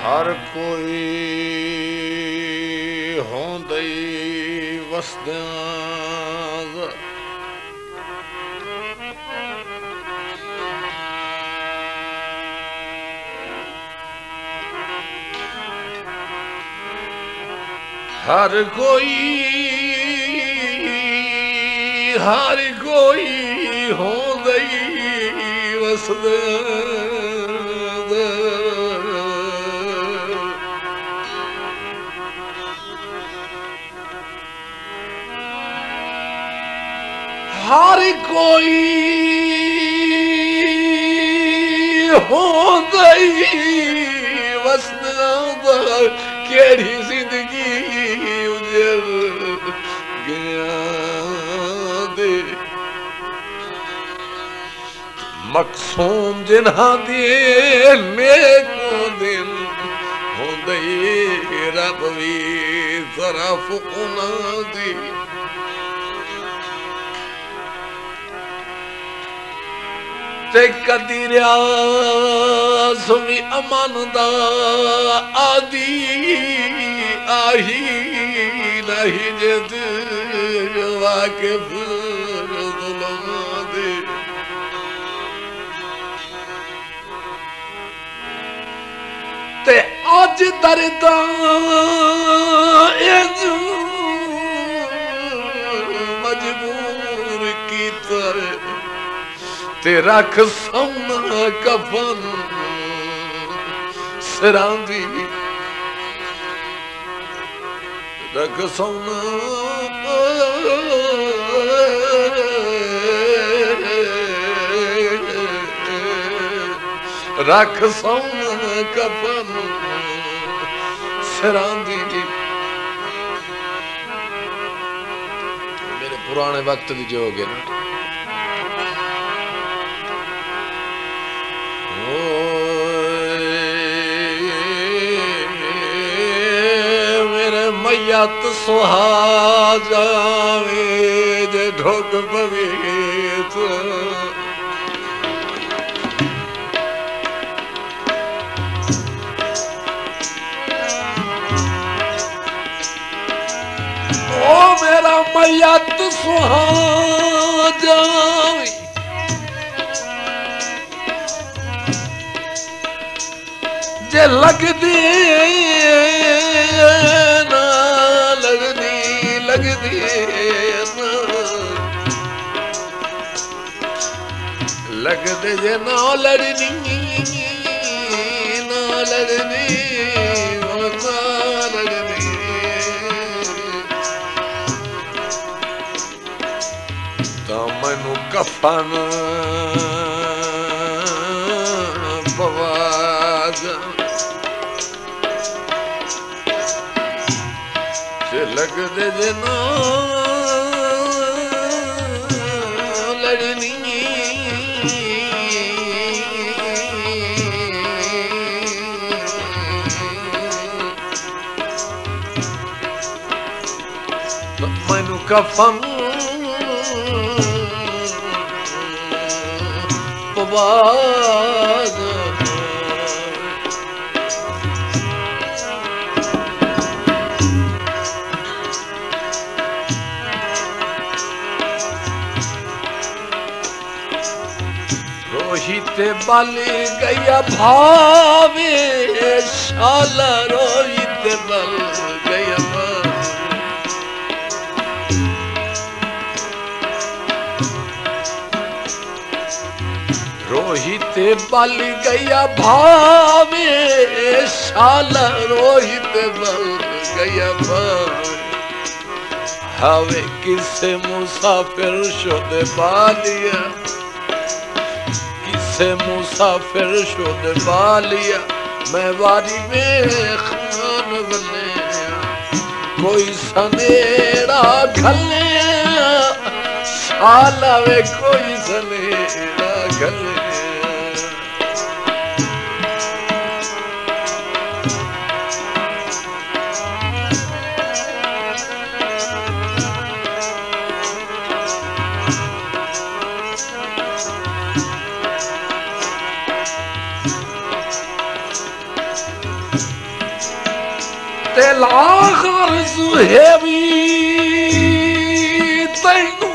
हर कोई होंदई वसदियां हर कोई होंदई वसदियां हर कोई होंदई वसदियां केड़ी जिंदगी उजर गया दे मकसूम जिन्हां दे नेको दिन होंदई रब भी तरफ उन्हां दी ते कदी रियाज़ भी अमन दा आदि आही नहीं जिद वाकिफ ज़ुल्मां दे ते अज दर्दां इज मजबूर कीता ते रख सोना कफन सिरां दी रख सोना रख सोना कफन सिरां दी मेरे पुराने वक्त दी जो हो गए ना मैयत सुहा जावे जे ढोक पवे ओ मेरा मैयत सुहा जावे जे लगदी लगदे जे ना लड़नी ना लड़नी ना लड़नी तो मैनू कफन पवाज लगदे जे ना लड़नी मैनू कफन पवाज रोहित बल गया भावे शाला रोहित बल गया रोहित बल गया भावे शाला रोहित बल गया भावे हवे किसे मुसाफिर शुद बालिया किसे मुसाफिर शुद बालिया मैं वारी में खान बने कोई सनेरा घले शाला वे कोई सनेरा घले ते लाखर सुहेवी तैनू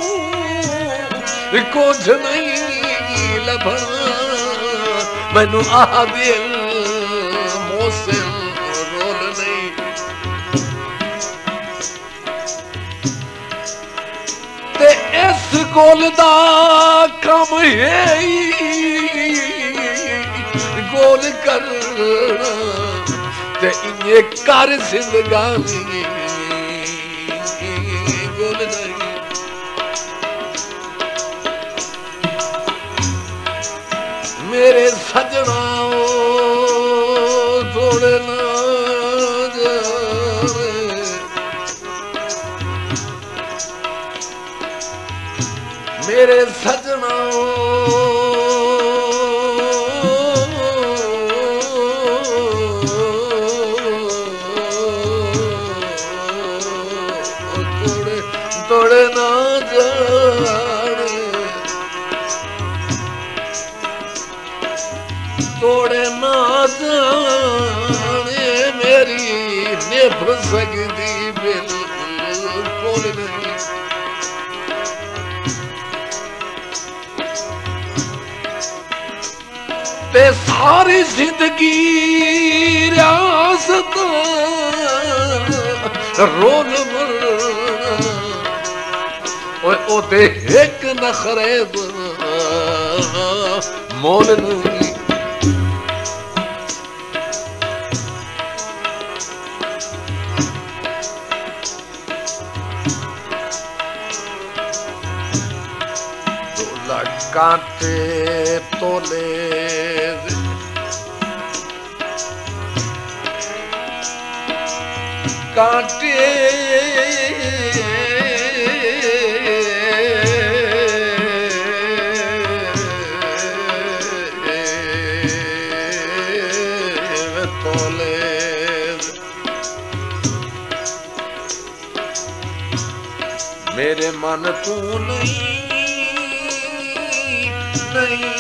कुछ नहीं लभण मैनू आ दिल मोसिल रोल नहीं ते इस गोल दा कम है गोल करना ते इन्हें कर जिंदगानी गोल नहीं मेरे सजना थोड़े ना मेरे सजना थोड़े ना जाने थोड़े ना जाने मेरी निभ सकती बिल्कुल नहीं ते सारी जिंदगी रियासत रोल ओते एक नखरे मोल नहीं तोला कांटे तोले कांटे मेरे मन तू नहीं नहीं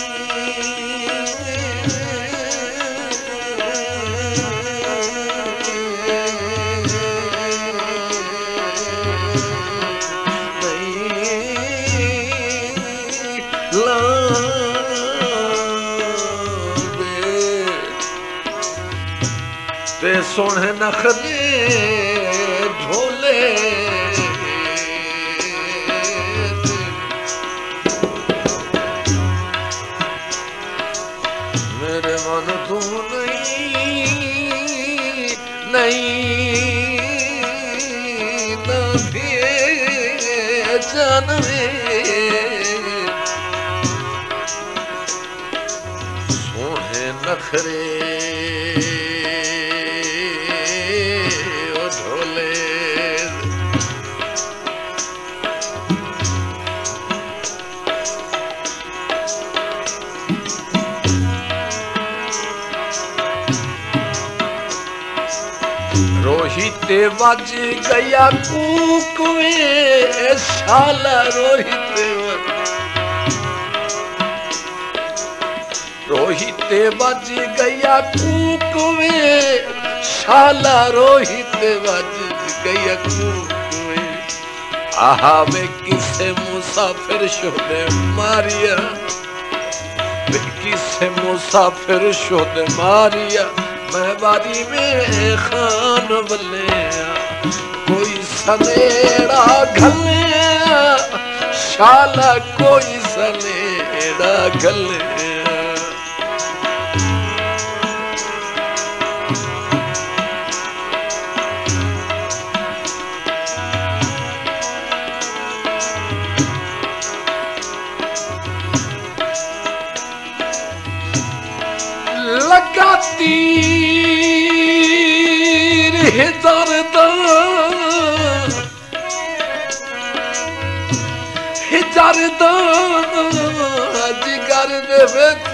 ते सोने नखरे ढोले मेरे मन तू नहीं नहीं न भी जानवे सोने नखरे रोहित बज गया कूकवे शाला रोहित बज गया कूकवे शाला रोहित बज गया कूकवे आहा वे किसे मुसाफिर शोदे मारिया वे किसे मुसाफिर शोदे मारिया मैं बारी में खान बल्ले कोई सनेड़ा घले शाला कोई सनेड़ा घले लगाती हिजरदा जिगर दे विच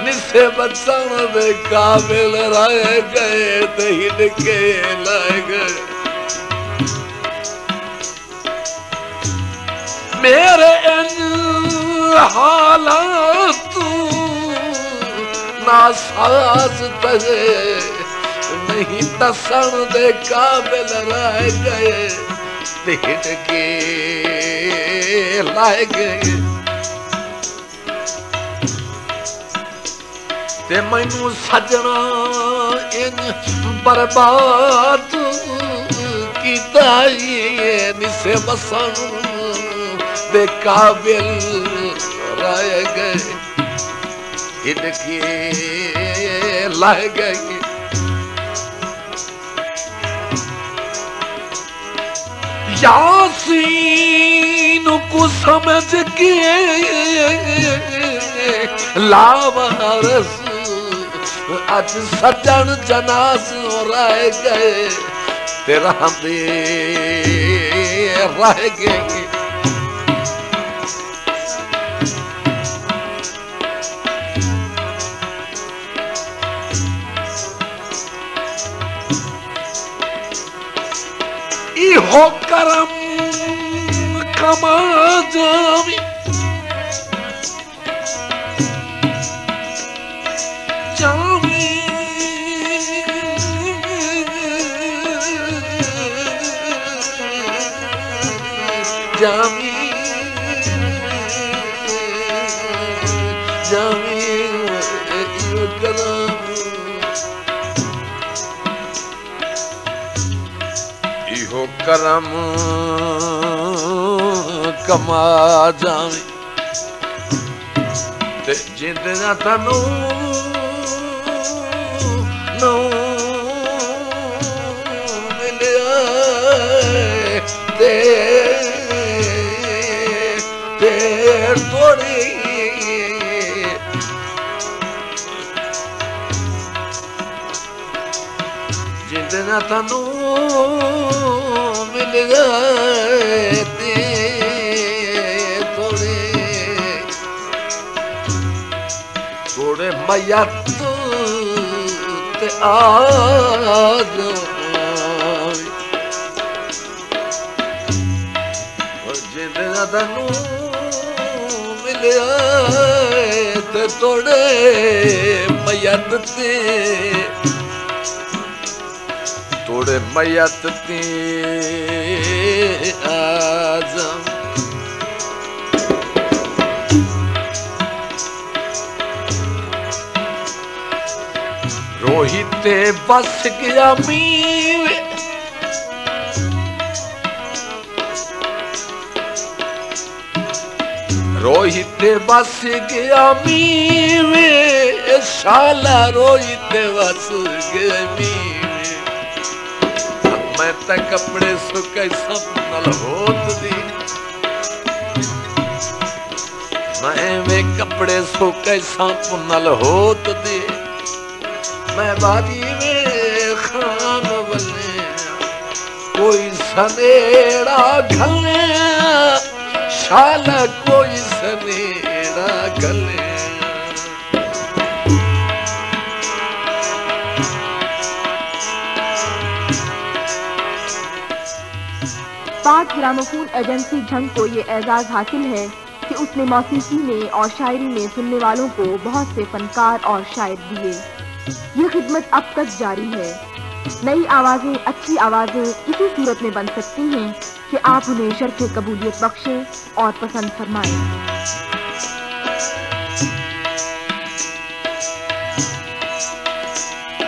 निसे बचन दे काबिल रह गए ते हिड़के लाए गए मेरे इन हालात ना साज तजे नहीं दसन दे काबिल रह गए ते हिड़के लाए गए ते मैनू सजना इन बर्बाद कीता निसे बसन दे काबिल रह गए हिड़के लाए गए यासीन को समझ के लावारस आज सजन जनाज रह गए तेरा दे रह गए हो करम कमा जावी जावी जावी जावी हो करम हो करम कमा जावी ते जिंद ना तनू नो मिलिया ते थोड़ी जिंद ना तनू मिल गए थोड़े थोड़े मयत ते आज जिंदा तनू मिलिया ते थोड़े मयत ते थोड़े मयत ते आजम रोहित बस गया मीर रोहित बस गया मीर शाला रोहित बस गया मीर मैं तो कपड़े सुके संभल होत दी मैं वे कपड़े सुके संभल होत दी मैं बाजी में खान बने कोई सनेड़ा घले शाला कोई सनेड़ा घले पाक ग्रामोफोन एजेंसी झंग को ये एजाज हासिल है कि उसने मौसीकी में और शायरी में सुनने वालों को बहुत से फनकार और शायर दिए। ये खिदमत अब तक जारी है। नई आवाजें, अच्छी आवाजें इसी सूरत में बन सकती हैं कि आप उन्हें शर्फ कबूलियत बख्शें और पसंद फरमाएं।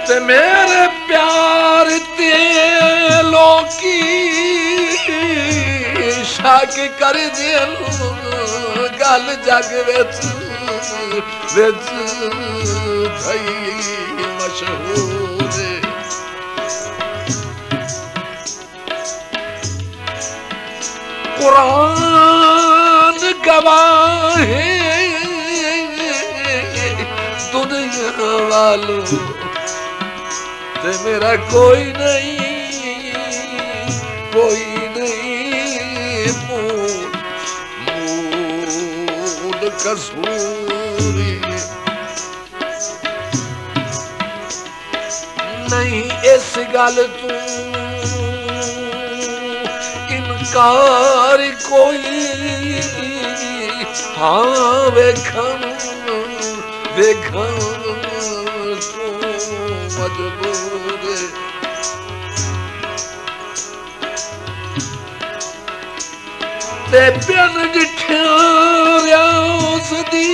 ते मेरे प्यार तेलों की शाक कर दिया गल जग विच थई मशहूर कुरान गवाह है दुनिया वालों ते मेरा कोई नहीं मूल कसूरी नहीं इस गल तू इनकार कोई हाँ देखन तू मजबूर ते प्यन जिठ्या उसदी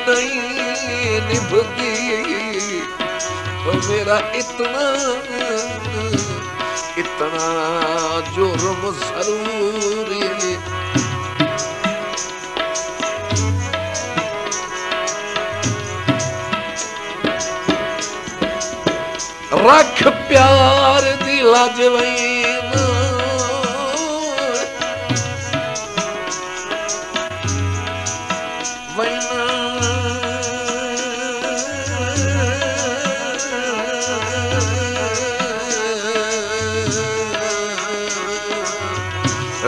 नहीं निभदी तो मेरा इतना जुर्म जरूरी रख प्यार दी लाजवीन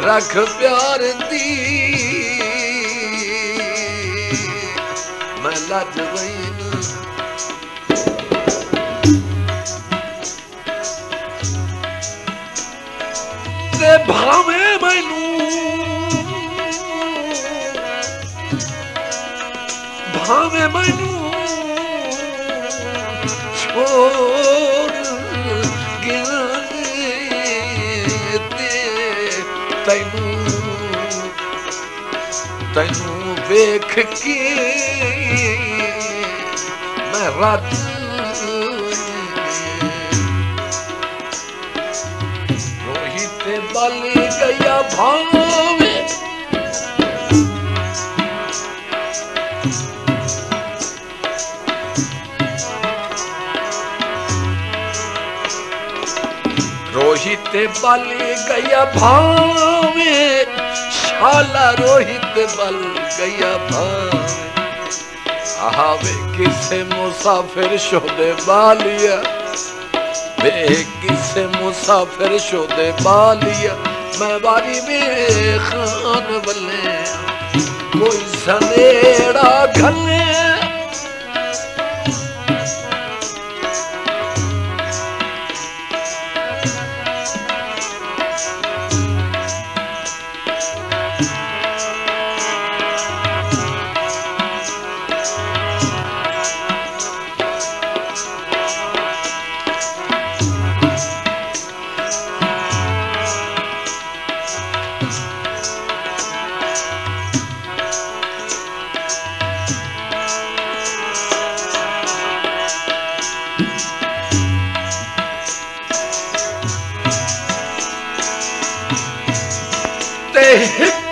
रख प्यार दी मैं लाजवीन ते भावे मैनू छोड़ गया तैनू वेख के मैं रात रोहित बल गया भावे रोहित बल गया भावे शाला रोहित बल गया भावे आवे किसे मुसाफिर शोदे बालिया वे किसे मुसाफिर शोदे बालिया मैं बारी में खान बल्ले कोई सनेड़ा घले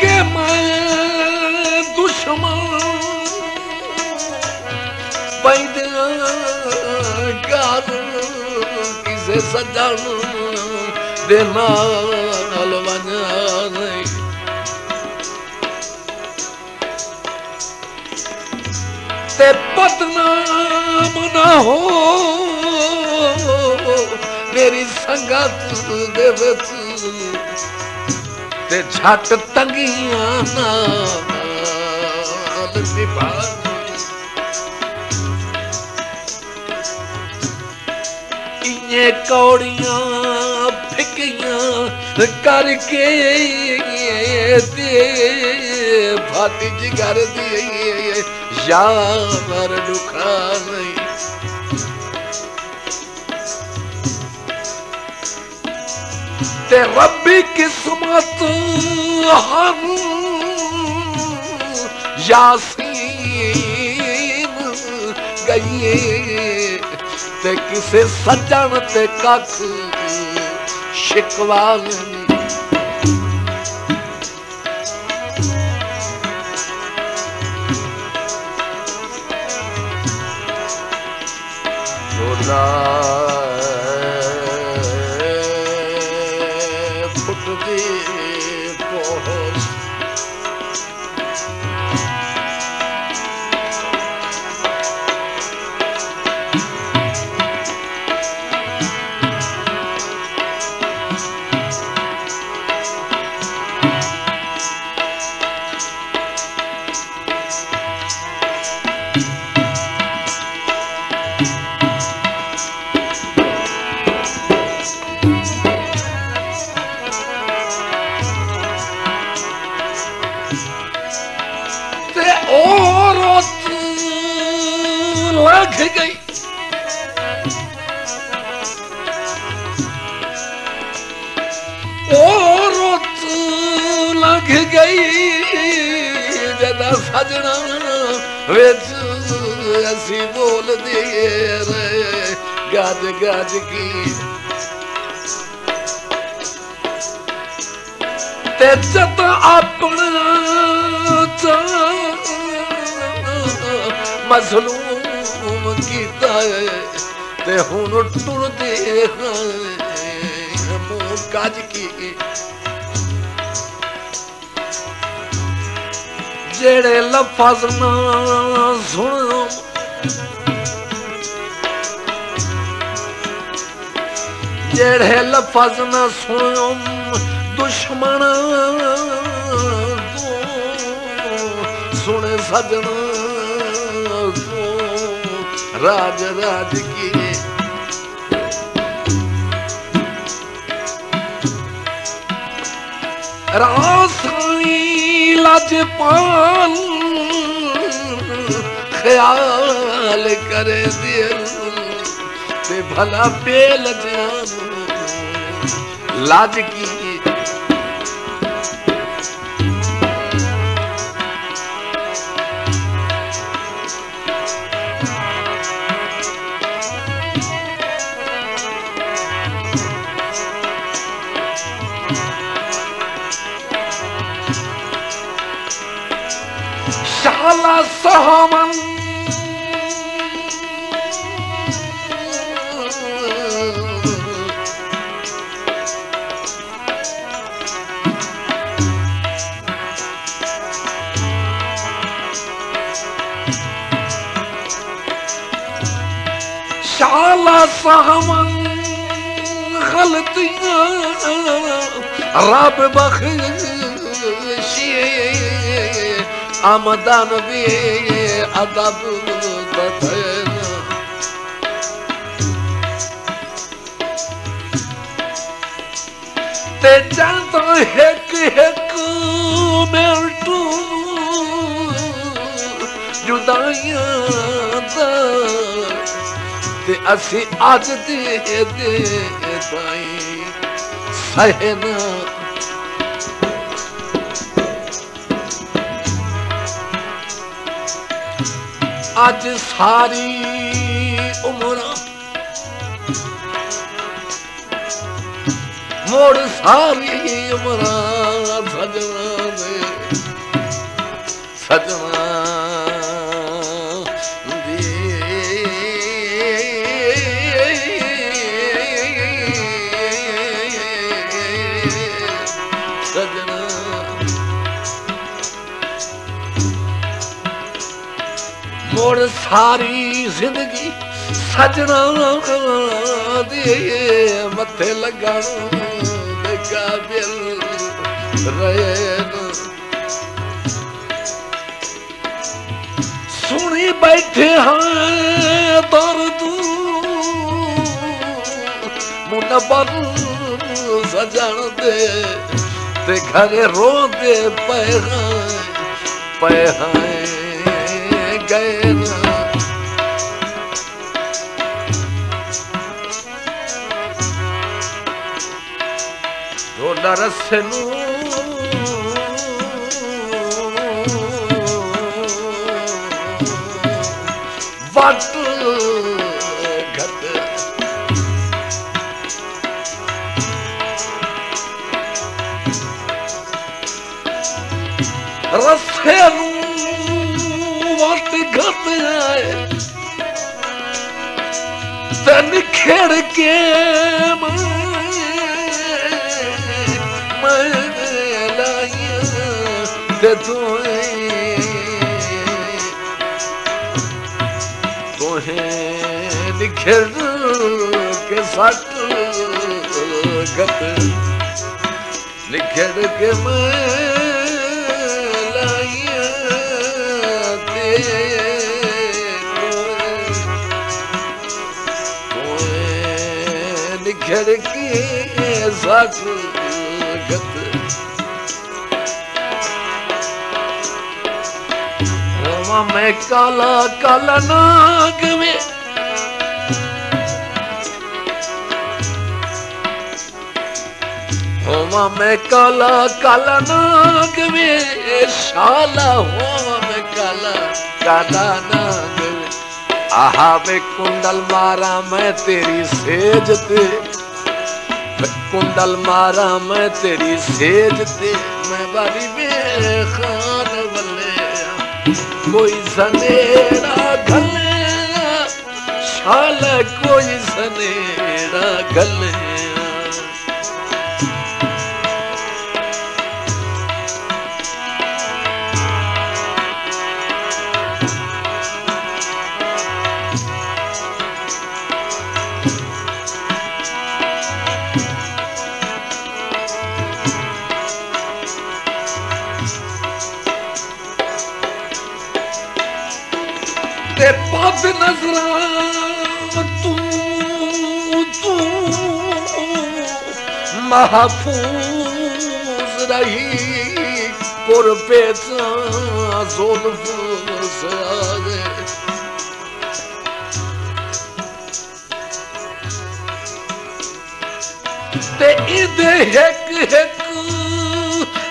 के मैं दुश्मन पैद कर किसे सजन देना अलवना नहीं ते बदनाम ना हो मेरी संगत दे विच ते झट तंगियां नाल निभा इन्ने कौड़ियां फिकियां करके दे फाटी जिगर दी यार दुखा नहीं ते रब्बी किस्मत हम यासीन गई ते किसे सजन ते कख शिकवा गई और लग गई जदा सजना विच असी बोल दिए रे गज गज की ते जद अपना मजलूम कीता है ते हुन टुर दे मुंह गज की जेड़े लफज ना सुनो जेड़े लफज ना सुनो दुश्मन सुने सजना राज राज की रासाई लाजपाल ख्याल करे दिल ते भला बेल जान लाज की शाला सहमन शाला सहमन गलतियां रब बख्शे आमदन भी अदब बतना ते चलता एक एक मिनटू जुदाइयां दा ते असी अज दे ताई सहना आज सारी उम्र मोड़ सारी उम्र सजना दे सजना सजना मोड़ सारी जिंदगी सजना दे मथे लगन दे काबिल रहन सुनी बैठे हैं दर्द मुनबर सजन दे ते घरे रो दे पे गए ना रोडा रस्से नू वट घट रस्से नू वट घट आए तन खेड़ के मैं लाइया ते तोहे निखेड़ के सट गत निखेड़ के मैं लाइया निखेड़ के सट गत मैं काला काला नाग में होवा मैं काला काला नाग में शाला होवा मैं काला काला नाग में आहा वे कुंडल मारा मैं तेरी सेज ते कुंडल मारा मैं तेरी सेज ते मैं बारी में खान बल्ले कोई सनेरा गले शाला कोई सनेरा गले ते पद नजरा तू महफूज रही पुर पेचा ज़ुल्फ़ से आगे ते इदे हिक हिक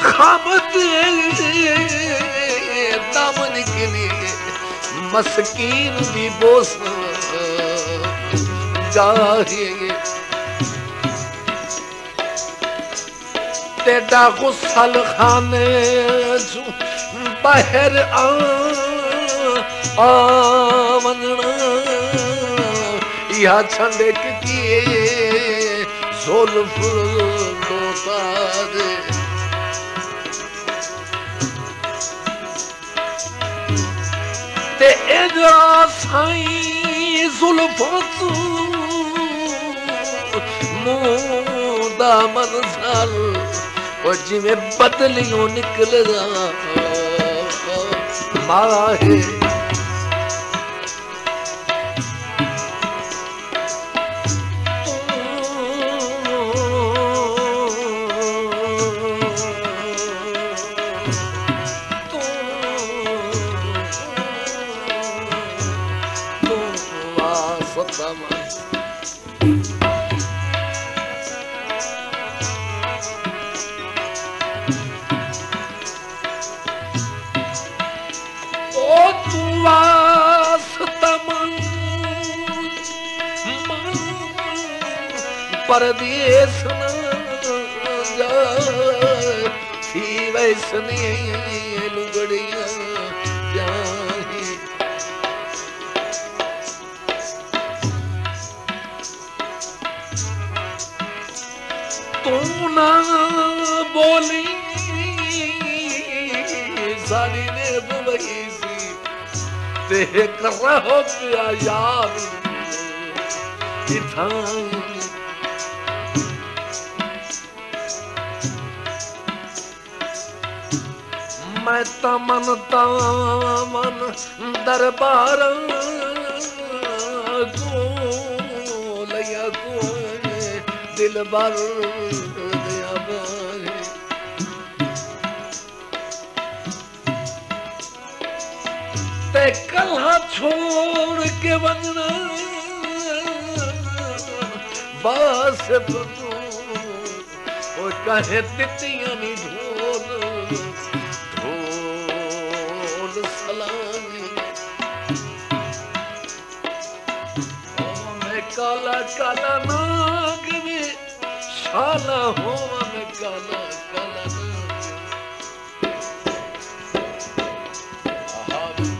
खामत दामन निकली मस्कीन दी बोस जाहे तेरा गुस्सल खाने बाहर वनना या छंडक किए ज़ुल्फ़ दोतारे ते इधरा साईं ज़ुल्फ़त मुदा मंज़र वो जिमें बदलियों निकलदा माहे परदेस न जाए थी वैसनी लुगड़ियां जाए तू ना बोली सारी ने वही सी ते कर रहो पिया यार इथाई मैं तमन दरबार को लिया को दिल भर दिया बारे ते कल्हा छोड़ के बनना बस तू कहे तितियां नहीं ढोल काला काला नाग में शाला होवा मैं काला काला नाग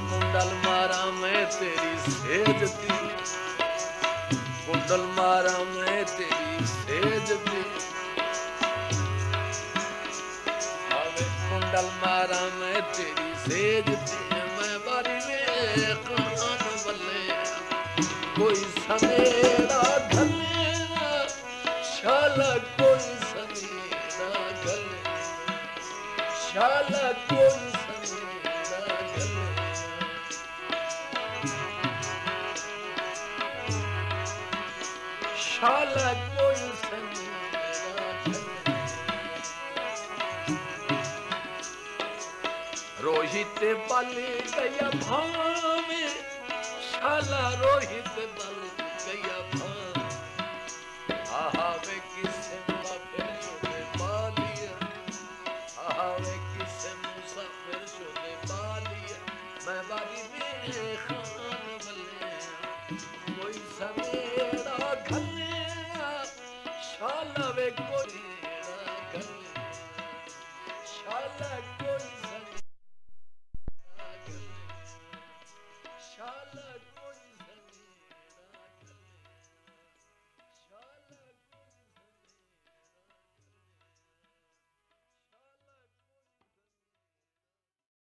कुंडल मारा मैं तेरी सेज थी कुंडल मारा मैं तेरी सेज थी कुंडल मारा मैं तेरी सेज थी मैं बारी में खान बल्ले कोई सनेरा गले शाला कोई सनेरा गले शाला कोई सनेरा गले शाला कोई सनेरा गले रोहित बल गया भावे शाला रोहित बल गया भावे आहा वे किसे बापे छोटे बाल शाला वे कोई शाला